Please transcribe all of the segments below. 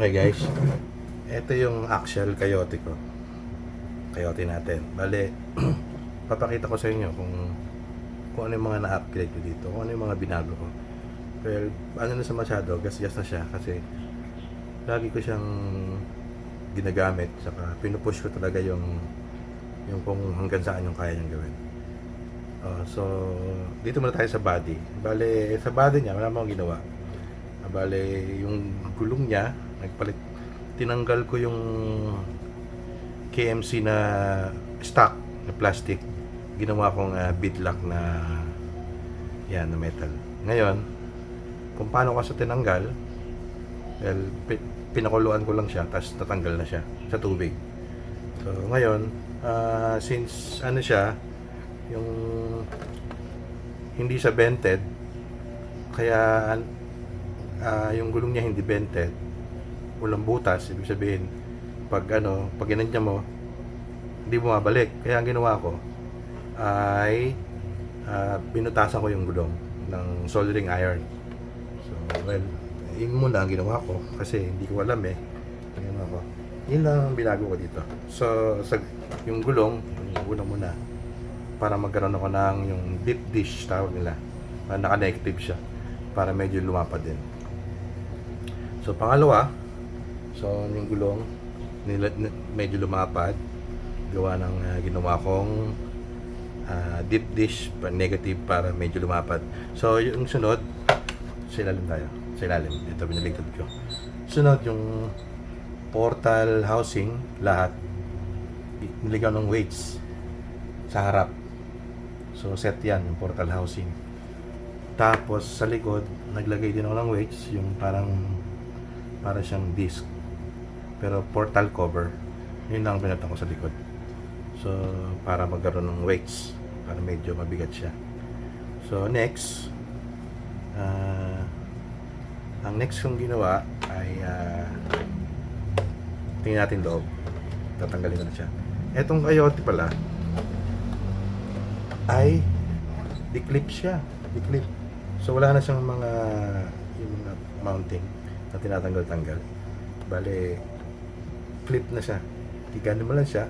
Okay guys, ito yung actual coyote ko. Coyote natin. Bale, papakita ko sa inyo kung ano yung mga na-upgrade ko dito, kung ano yung mga binago ko. Well, ano na sa masyado, gas-gas na siya kasi lagi ko siyang ginagamit, saka pinupush ko talaga yung kung hanggang saan yung kaya niyang gawin. So, dito muna tayo sa body. Bale, sa body niya, wala mo akong ginawa. Bale, yung gulong niya, tinanggal ko yung KMC na stock na plastic. Ginawa kong beadlock na yan, na metal. Ngayon, kung paano ko sa tinanggal, well, pinakuluan ko lang siya, tapos natanggal na siya sa tubig. So, ngayon, since ano siya, yung hindi siya vented, kaya yung gulong niya hindi vented, walang butas, ibig sabihin pag ginanya mo, hindi bumabalik. Kaya ang ginawa ko ay binutasan ko yung gulong ng soldering iron. So, well, yun muna ang ginawa ko kasi hindi ko alam ang ginawa ko. Yun lang ang binago ko dito. So, yung gulong muna para magkaroon ako ng yung deep dish tawag nila. Naka-negative siya para medyo lumapad din. So, pangalawa, yung gulong medyo lumapad gawa ng ginawa kong deep dish negative para medyo lumapad. So, yung sunod, sa ilalim tayo. Sa ilalim. Ito, binaligtad ko. Sunod, yung portal housing, lahat, niligaw ng weights sa harap. So, set yan, yung portal housing. Tapos, sa likod, naglagay din ako ng weights, yung para siyang disc. Pero portal cover, yun lang pinatang ko sa likod. So, para magkaroon ng weights, para medyo mabigat siya. So, next, ang next kong ginawa ay tingnan natin loob. Tatanggalin ko na siya. Etong coyote pala ay declip siya. Declip. So, wala na siyang yung mga mounting na tinatanggal-tanggal. Bale, flip na siya. Gigano mo lang siya,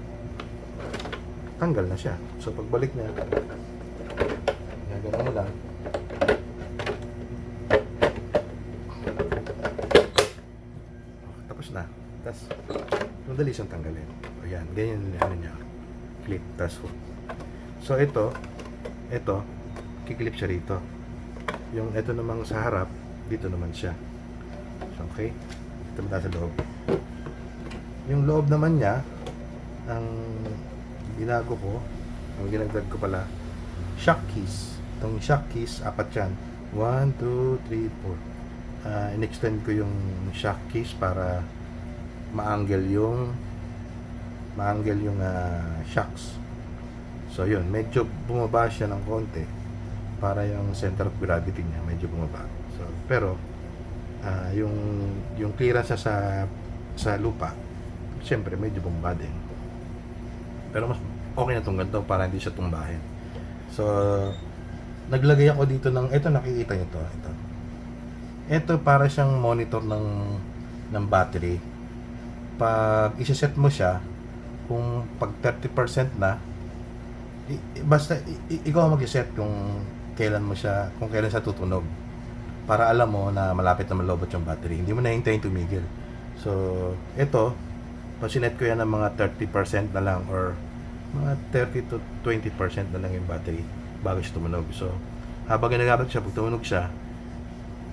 tanggal na siya. So, pagbalik niya, gagano mo lang. Tapos na. Tapos, madali siyang tanggalin. O yan, ganyan niya. Flip, tapos hook. So, ito, kiklip siya rito. Yung ito namang sa harap, dito naman siya. So, okay? Ito muna sa loob. Yung loob naman niya, ang ginagawa ko, ang ginagdag ko pala, shock keys. Itong shock keys, 4 yan. 1, 2, 3, 4. In-extend ko yung shock keys para ma-angle yung shocks. So yun, medyo bumaba siya ng konti para yung center of gravity niya medyo bumaba. So, pero yung clearance sa lupa, siyempre medyo bumaba din. Pero mas okay na itong ganito para hindi siya tumbahin. So, naglagay ako dito ng, ito nakikita nyo to, ito para siyang monitor ng battery. Pag isa-set mo siya, kung pag 30% na, basta ikaw mag-set kung kailan siya tutunog, para alam mo na malapit na malobot yung battery, hindi mo na hintayin tumigil. So, ito, pasinet ko yan ng mga 30% na lang or mga 30 to 20% na lang yung battery bago siya tumunog. So, habang ginagamit siya, pag tumunog siya,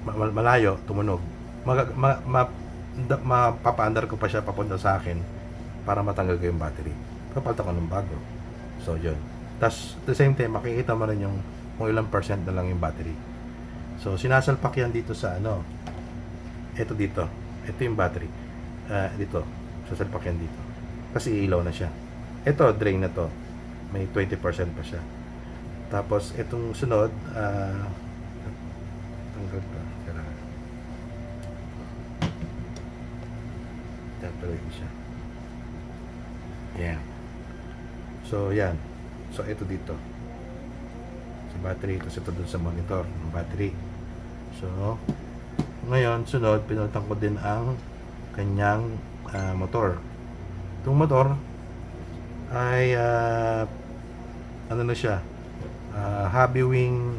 malayo, tumunog, mapapaandar ko pa siya papunta sa akin para matanggal ko yung battery. Papalta ko ng bago. So, yun. Tapos, at the same time, makikita mo rin yung kung ilang percent na lang yung battery. So, sinasalpak yan dito sa ito dito. Ito yung battery. Dito. Sasalpak yan dito. Kasi ilaw na siya. Ito, drain na to. May 20% pa siya. Tapos, itong sunod, tanggal pa. Tanggal ko siya. Yan. So, yan. So, ito dito. Sa battery. Ito dun sa monitor ng battery. So, ngayon, sunod, pinalitan ko din ang kanyang motor. Itong motor ay ano na siya, Hobby Wing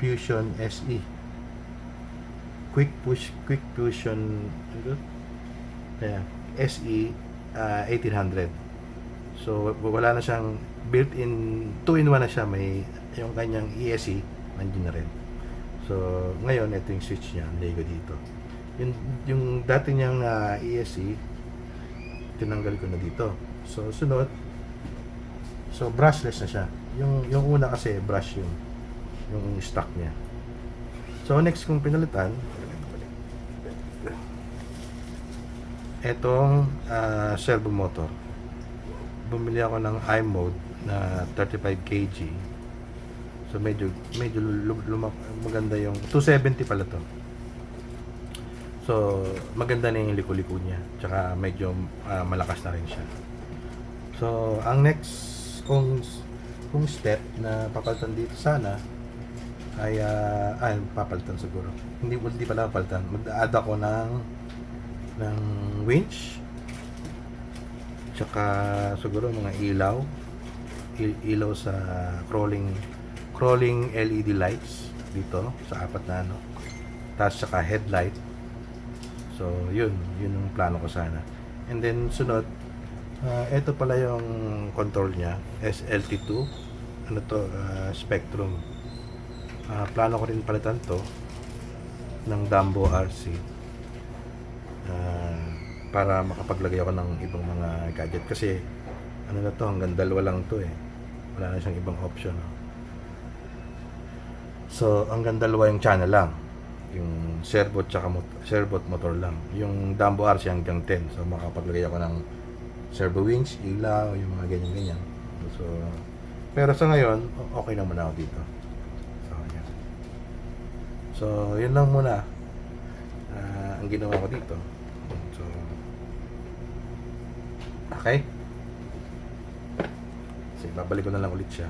Fusion SE, Quick Fusion, yeah, SE 1800. So wala na siyang built-in, 2-in-1 na siya, may yung kanyang ESC nandiyan na rin. So ngayon ito yung switch niya, Lego dito. Yung dati niyang ESC tinanggal ko na dito. So sunod, so brushless na siya. Yung una kasi brush yung stock niya. So next kong pinalitan etong servo motor. Bumili ako ng i-mode na 35 kg. So medyo maganda yung 270 pala to. So maganda na yung liko-liko niya. Tsaka medyo malakas na rin siya. So ang next kong step na papalitan dito sana ay papalitan siguro. Hindi pala papalitan. Mag-add ako ng winch. Tsaka siguro mga ilaw sa crawling LED lights dito sa apat na ano. Tapos tsaka headlight. So yun yung plano ko sana. And then sunod, ito pala yung control niya, SLT2. Ano to, Spectrum. Plano ko rin palitan to ng Dambo RC. Para makapaglagay ako ng ibang mga gadget kasi ano na to, hanggang dalawa lang to eh, wala na siyang ibang option. So hanggang dalawa yung channel lang, yung servo at motor lang. Yung Dambo RC hanggang 10, so makapaglagay ako ng servo wings, ilaw, yung mga ganyan. So pero sa ngayon okay na muna ako dito. So yun lang muna ang ginawa ko dito. So okay. Sige, babalik ko na lang ulit siya.